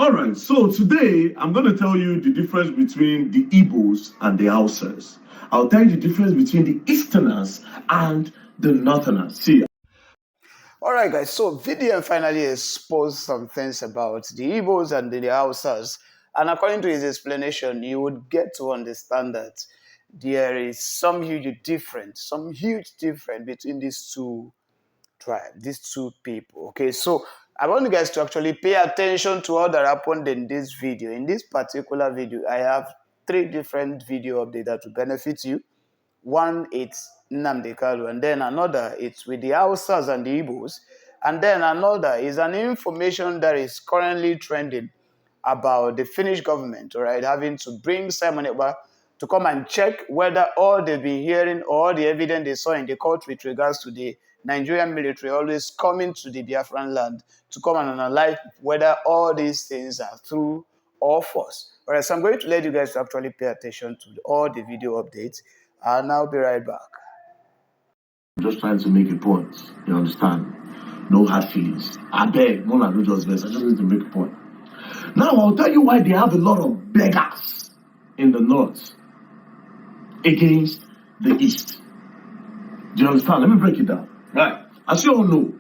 All right, so today I'm going to tell you the difference between the Igbos and the Hausas. I'll tell you the difference between the Easterners and the Northerners. See. All right, guys. So VDM finally exposed some things about the Igbos and the Hausas, and according to his explanation, you would get to understand that there is some huge difference between these two tribes, these two people. Okay, so I want you guys to actually pay attention to what that happened in this video. In this particular video, I have 3 different video updates that will benefit you. One, it's Nnamdi Kanu, and then another, it's with the Hausas and the Igbos, and then another is an information that is currently trending about the Finnish government, all right, having to bring Simon Ekpa to come and check whether all they've been hearing or all the evidence they saw in the court with regards to the Nigerian military always coming to the Biafran land to come and analyze whether all these things are true or false. All right, so I'm going to let you guys actually pay attention to all the video updates, and I'll be right back. I'm just trying to make a point. You understand? No hard feelings. I beg, no, no, just best. I just need to make a point. Now I'll tell you why they have a lot of beggars in the north against the east. Do you understand? Let me break it down. Right. As you all know,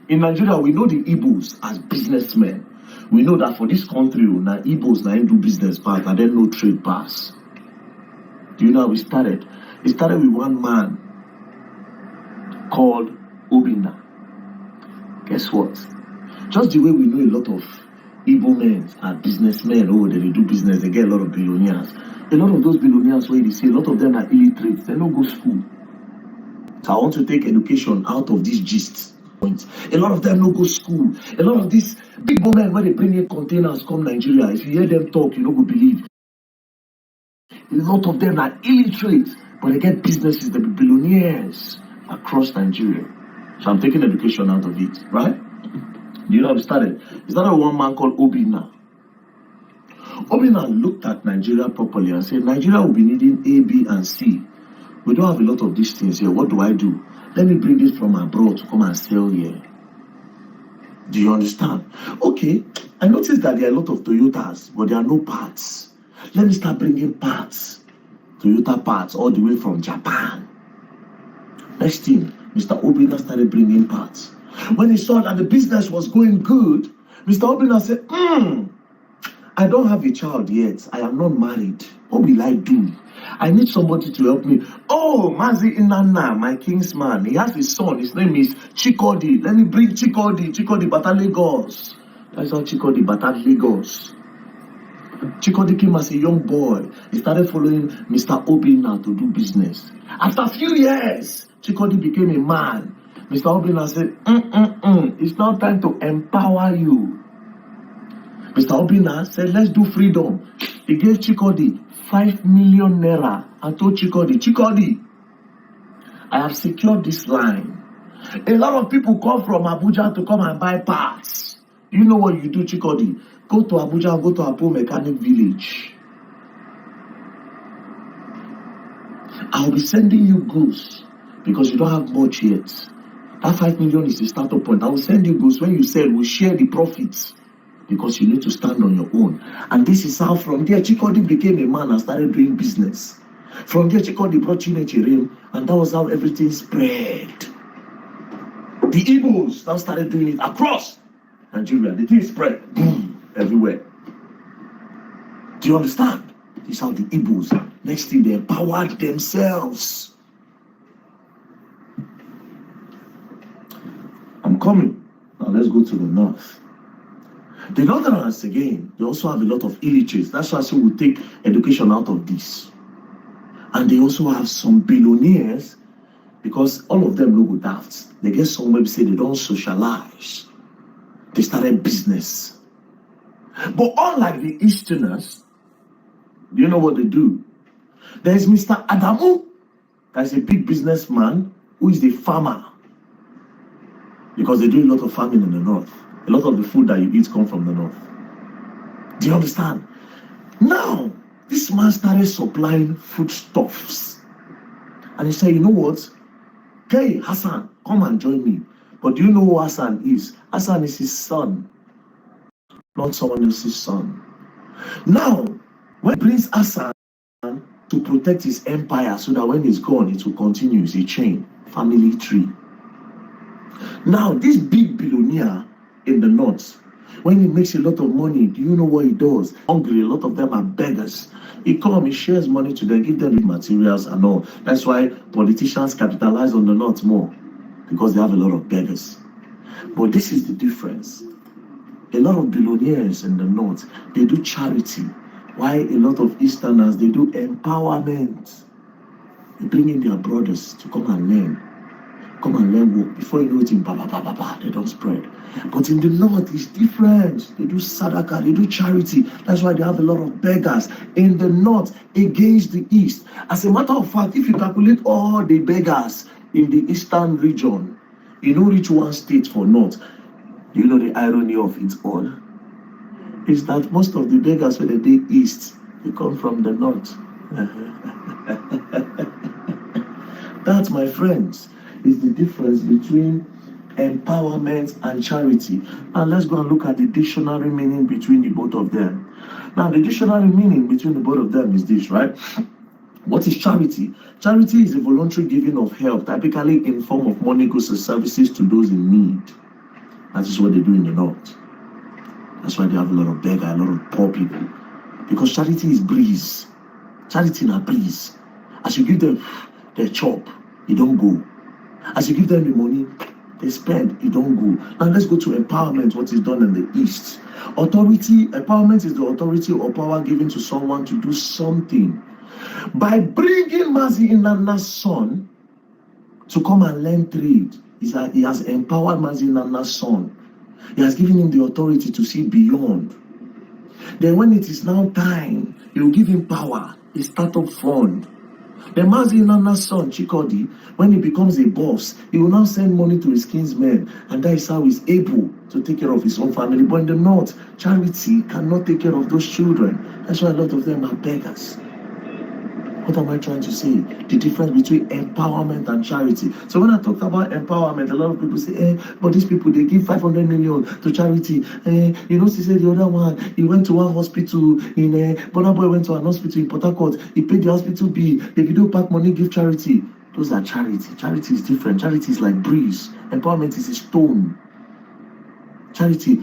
in Nigeria, we know the Igbos as businessmen. We know that for this country, now Igbos now do business pass and then no trade pass. Do you know how we started? It started with one man called Obinna. Guess what? Just the way we know a lot of Igbo men are businessmen, they do business, they get a lot of billionaires. A lot of those billionaires, where they say a lot of them are illiterate, they don't go to school. So I want to take education out of these gist points. A lot of them don't go to school. A lot of these big men, when they bring in containers come Nigeria, if you hear them talk, you don't go believe. A lot of them are illiterate, but they get businesses, they be billionaires across Nigeria. So I'm taking education out of it, right? You know how it started? It started with one man called Obinna. Obinna looked at Nigeria properly and said, Nigeria will be needing A, B, and C. We don't have a lot of these things here. What do I do? Let me bring this from abroad to come and sell here. Do you understand? Okay, I noticed that there are a lot of Toyotas, but there are no parts. Let me start bringing parts. Toyota parts all the way from Japan. Next thing, Mr. Obinna started bringing parts. When he saw that the business was going good, Mr. Obinna said, I don't have a child yet. I am not married. What will I do? I need somebody to help me. Oh, Mazi Inanna, my kingsman. He has a son. His name is Chikodi. Let me bring Chikodi. Chikodi Bata Lagos. That's how Chikodi Bata Lagos. Chikodi came as a young boy. He started following Mr. Obinna to do business. After a few years, Chikodi became a man. Mr. Obinna said, it's now time to empower you. Mr. Obinna said, let's do freedom. He gave Chikodi 5 million naira and told Chikodi, I have secured this line. A lot of people come from Abuja to come and buy parts. You know what you do, Chikodi? Go to Abuja and go to Apo Mechanic Village. I'll be sending you goods because you don't have much yet. That 5 million is the startup point. I will send you goods. When you sell, we'll share the profits because you need to stand on your own. And this is how from there Chikodi became a man and started doing business. From there Chikodi brought Chinechirim, and that was how everything spread. The Igbos now started doing it across Nigeria. The thing spread, boom, everywhere. Do you understand? This is how the Igbos, next thing, they empowered themselves. I'm coming. Now let's go to the north. The Northerners, again, they also have a lot of illiterates. That's why I say we take education out of this. And they also have some billionaires, because all of them look daft. They get somewhere to say they don't socialize. They started business. But unlike the Easterners, do you know what they do? There's Mr. Adamu, that's a big businessman who is the farmer. Because they do a lot of farming in the north. A lot of the food that you eat come from the north. Do you understand? Now, this man started supplying foodstuffs. And he said, you know what? Hey, Hassan, come and join me. But do you know who Hassan is? Hassan is his son. not someone else's son. Now, when he brings Hassan to protect his empire so that when he's gone, it will continue, it's a chain, family tree. Now, this big billionaire in the north, when he makes a lot of money, do you know what he does? Hungry, a lot of them are beggars. He comes, he shares money to them, give them materials and all. That's why politicians capitalize on the north more, because they have a lot of beggars. But this is the difference. A lot of billionaires in the north, they do charity, while a lot of Easterners, they do empowerment. They bring in their brothers to come and learn work. Before you know it, they don't spread. But in the north, it's different. They do sadaka, they do charity. That's why they have a lot of beggars in the north against the east. As a matter of fact, if you calculate all the beggars in the eastern region, you know reach one state for north. Do you know the irony of it all? Is that most of the beggars when they day east, they come from the north. That, my friends, is the difference between empowerment and charity. Now let's go and look at the dictionary meaning between the both of them. Now the dictionary meaning between the both of them is this, right? What is charity? Charity is a voluntary giving of help, typically in form of money, goods, and services to those in need. That is what they do in the north. That's why they have a lot of beggars, a lot of poor people. Because charity is breeze. Charity is a breeze. As you give them their chop, you don't go. As you give them the money, they spend, you don't go. Now let's go to empowerment, what is done in the east. Authority, empowerment is the authority or power given to someone to do something. By bringing Mazi Nnamdi's son to come and learn trade, he has empowered Mazi Nnamdi's son. He has given him the authority to see beyond. Then when it is now time, he will give him power, a startup fund. The Mazi Nnamdi's son, Chikodi, when he becomes a boss, he will now send money to his kinsmen, and that is how he's able to take care of his own family. But in the north, charity cannot take care of those children. That's why a lot of them are beggars. What am I trying to say? The difference between empowerment and charity. So when I talk about empowerment, a lot of people say, but these people, they give 500 million to charity. You know, she said the other one, he went to one hospital in, Burna Boy went to an hospital in Port Harcourt. He paid the hospital bill. The video pack money, give charity. Those are charity. Charity is different. Charity is like breeze. Empowerment is a stone. Charity,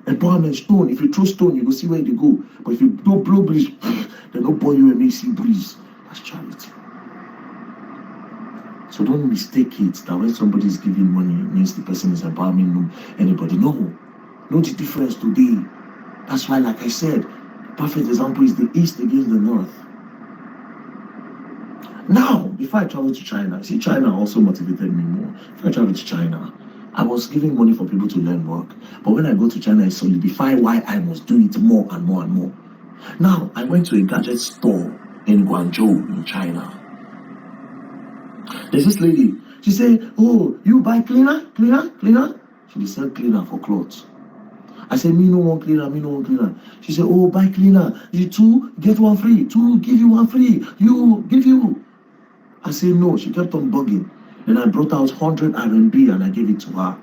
empowerment, stone. If you throw stone, you go see where they go. But if you don't blow breeze, they don't pour you and make see breeze. That's charity. So don't mistake it that when somebody is giving money, it means the person is empowering anybody. No. Know the difference today. That's why, like I said, the perfect example is the East against the North. Now, before I travel to China, see, China also motivated me more. If I travel to China, I was giving money for people to learn work. But when I go to China, I solidify why I must do it more and more and more. Now, I went to a gadget store in Guangzhou in China. There's this lady. She said, oh, you buy cleaner? She said cleaner for clothes. I said, me no want cleaner. She said, oh, buy cleaner. You two, get one free. Two, give you one free. Give you. I said, no. She kept on bugging. Then I brought out 100 RMB and I gave it to her.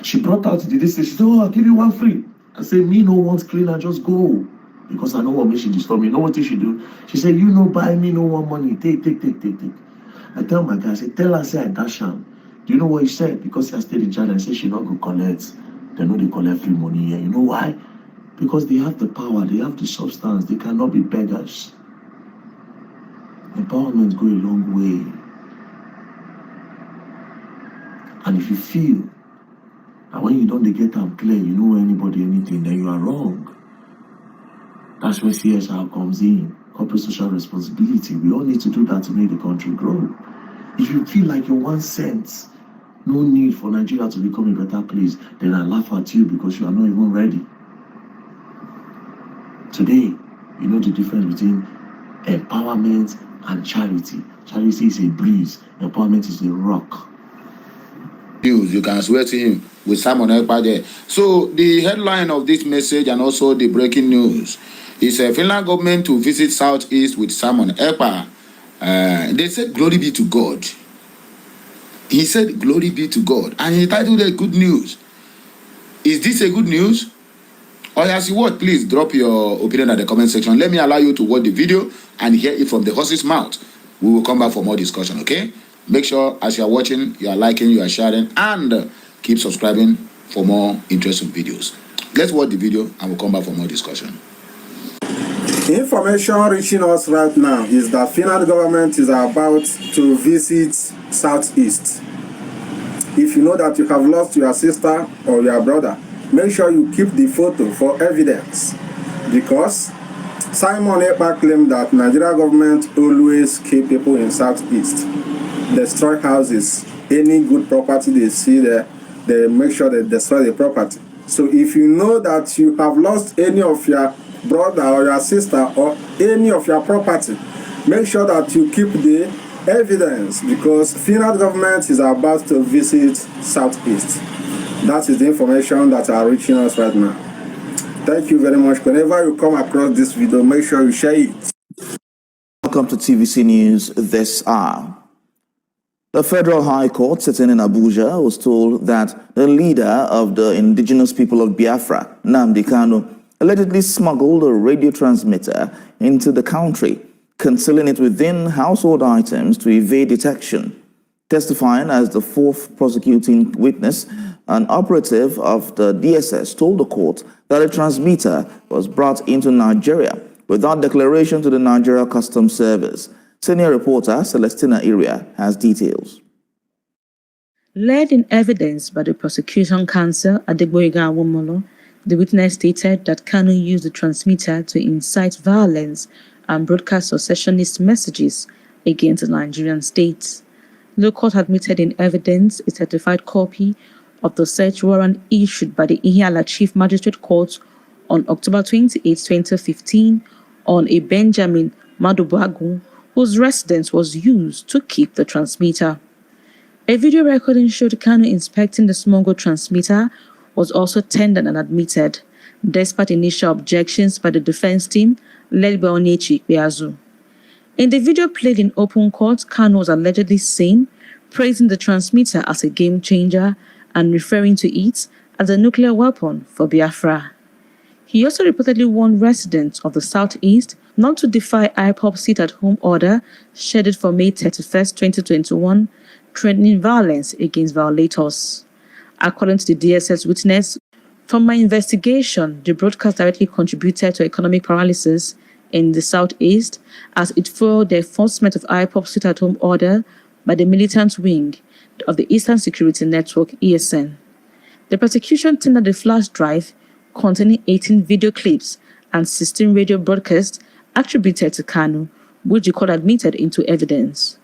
She brought out the list. She said, oh, I'll give you one free. I said, me no want cleaner, just go. Because I know what makes she disturb me. You know what she do? She said, you no buy me, no want money. Take. I tell my guy, I said, tell her, say I dash am. Do you know what he said? Because he has stayed in China, I said she not go collect. They know they collect free money here. You know why? Because they have the power, they have the substance, they cannot be beggars. Empowerment go a long way. And if you feel that when you don't get them clear, you know anybody, anything, then you are wrong. That's where CSR comes in, corporate social responsibility. We all need to do that to make the country grow. If you feel like you're 1 cent, no need for Nigeria to become a better place, then I laugh at you because you are not even ready. Today, you know the difference between empowerment and charity. Charity is a breeze, empowerment is a rock. News, you can swear to him with Simon Ekpa there. So the headline of this message and also the breaking news is Finland government to visit Southeast with Simon Ekpa. They said glory be to God. He said glory be to God, and he titled it good news. Is this a good news Or as you watch, please drop your opinion at the comment section. Let me allow you to watch the video and hear it from the horse's mouth. We will come back for more discussion, okay? Make sure as you are watching, you are liking, you are sharing, and keep subscribing for more interesting videos. Let's watch the video and we'll come back for more discussion. Information reaching us right now is that Finland government is about to visit Southeast. If you know that you have lost your sister or your brother, make sure you keep the photo for evidence, because Simon Ekpa claimed that Nigeria government always keep people in Southeast, destroy houses, any good property they see there, they make sure they destroy the property. So if you know that you have lost any of your brother or your sister or any of your property, make sure that you keep the evidence, because Finland government is about to visit Southeast. That is the information that are reaching us right now. Thank you very much. Whenever you come across this video, make sure you share it. Welcome to TVC News this hour. The Federal High Court sitting in Abuja was told that the leader of the indigenous people of Biafra, Nnamdi Kanu, allegedly smuggled a radio transmitter into the country, concealing it within household items to evade detection. Testifying as the fourth prosecuting witness, an operative of the DSS told the court that a transmitter was brought into Nigeria without declaration to the Nigeria Customs Service. Senior reporter Celestina Iria has details. Led in evidence by the prosecution counsel Adegboyega Awomolo, the witness stated that Kanu used the transmitter to incite violence and broadcast secessionist messages against the Nigerian state. The court admitted in evidence a certified copy of the search warrant issued by the Ihiala Chief Magistrate Court on October 28, 2015 on a Benjamin Madubagu, whose residence was used to keep the transmitter. A video recording showed Kanu inspecting the smuggled transmitter was also tendered and admitted, despite initial objections by the defense team led by Onechi Ikpeazu. In the video played in open court, Kanu was allegedly seen praising the transmitter as a game changer and referring to it as a nuclear weapon for Biafra. He also reportedly warned residents of the Southeast not to defy IPOB sit-at-home order scheduled for May 31, 2021, threatening violence against violators. According to the DSS witness, from my investigation, the broadcast directly contributed to economic paralysis in the Southeast as it foiled the enforcement of IPOB sit-at-home order by the militant wing of the Eastern Security Network, ESN. The prosecution tendered a flash drive containing 18 video clips and 16 radio broadcasts attributed to Kanu, which the court admitted into evidence.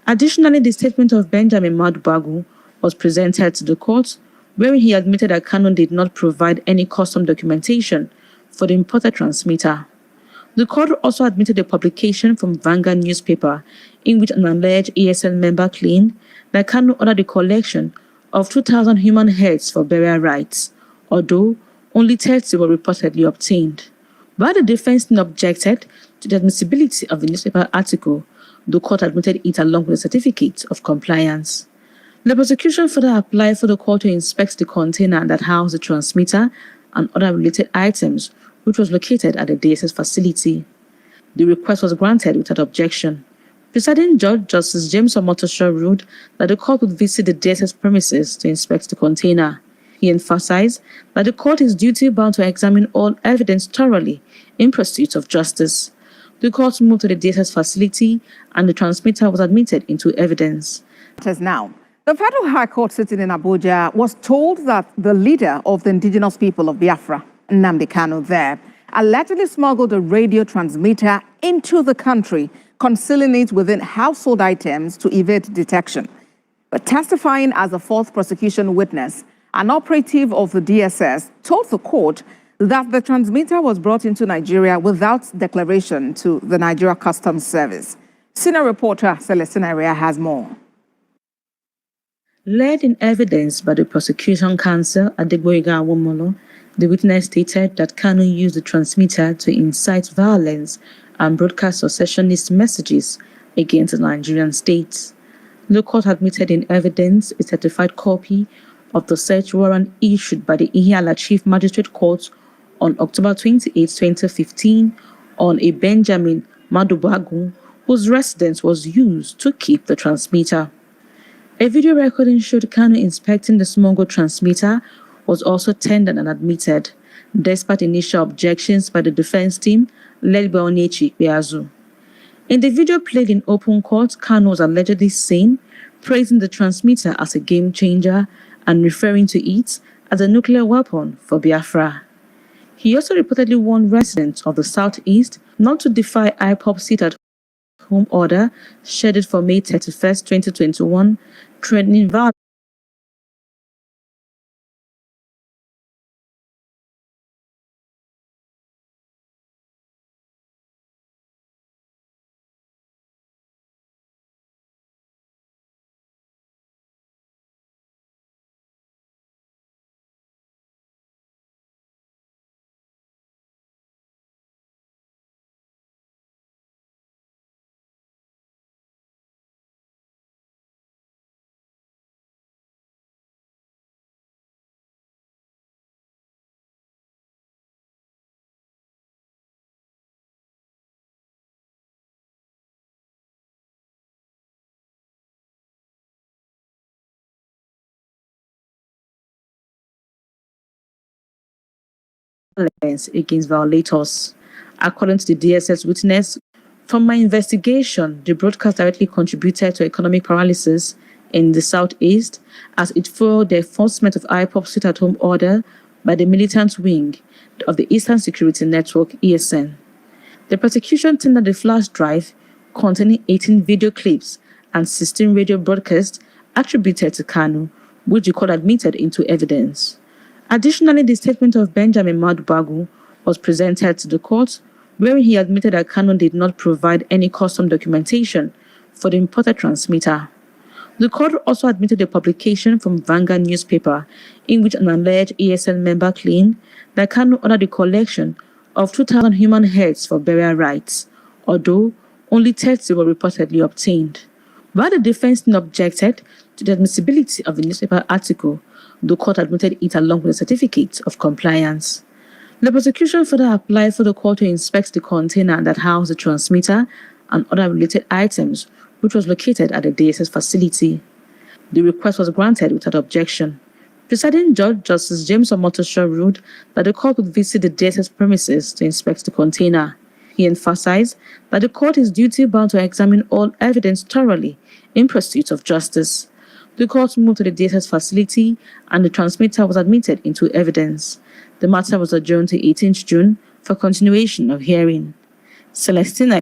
Additionally, the statement of Benjamin Madubagu was presented to the court, wherein he admitted that Kanu did not provide any custom documentation for the imported transmitter. The court also admitted a publication from Vanguard newspaper in which an alleged ESN member claimed that Kanu ordered the collection of 2,000 human heads for burial rites, although only 30 were reportedly obtained. While the defense team objected to the admissibility of the newspaper article, the court admitted it along with a certificate of compliance. The prosecution further applied for the court to inspect the container that housed the transmitter and other related items, which was located at the DSS facility. The request was granted without objection. Presiding Judge Justice James Omotosho ruled that the court would visit the DSS premises to inspect the container. He emphasized that the court is duty-bound to examine all evidence thoroughly in pursuit of justice. The court moved to the DSS facility and the transmitter was admitted into evidence. Now, the Federal High Court sitting in Abuja was told that the leader of the indigenous people of Biafra, Nnamdi Kanu there, allegedly smuggled a radio transmitter into the country, concealing it within household items to evade detection. But testifying as a fourth prosecution witness, an operative of the DSS told the court that the transmitter was brought into Nigeria without declaration to the Nigeria Customs Service. Senior reporter Celestina Iria has more. Led in evidence by the prosecution counsel Adegboyega Awomolo, the witness stated that Kanu used the transmitter to incite violence and broadcast secessionist messages against the Nigerian state. The court admitted in evidence a certified copy of the search warrant issued by the Ihiala Chief Magistrate Court on October 28, 2015, on a Benjamin Madubagu, whose residence was used to keep the transmitter. A video recording showed Kanu inspecting the smuggled transmitter was also tendered and admitted, despite initial objections by the defense team led by Onyeka Ikpeazu. In the video played in open court, Kanu was allegedly seen praising the transmitter as a game changer and referring to it as a nuclear weapon for Biafra. He also reportedly warned residents of the southeast not to defy IPOB sit-at-home order scheduled for May 31, 2021, threatening violence against violators. According to the DSS witness, from my investigation, the broadcast directly contributed to economic paralysis in the southeast as it foiled the enforcement of IPOB sit-at-home order by the militant wing of the Eastern Security Network (ESN). The prosecution tendered a flash drive containing 18 video clips and 16 radio broadcasts attributed to Kanu, which the court admitted into evidence. Additionally, the statement of Benjamin Madubagu was presented to the court, wherein he admitted that Kanu did not provide any custom documentation for the imported transmitter. The court also admitted a publication from Vanguard newspaper in which an alleged ESN member claimed that Kanu ordered the collection of 2,000 human heads for burial rites, although only 30 were reportedly obtained. While the defense team objected to the admissibility of the newspaper article, the court admitted it along with a certificate of compliance. The prosecution further applied for the court to inspect the container that housed the transmitter and other related items, which was located at the DSS facility. The request was granted without objection. Presiding Judge Justice James Omotosho ruled that the court would visit the DSS premises to inspect the container. He emphasized that the court is duty-bound to examine all evidence thoroughly in pursuit of justice. The court moved to the DSS facility and the transmitter was admitted into evidence. The matter was adjourned to 18th June for continuation of hearing. Celestina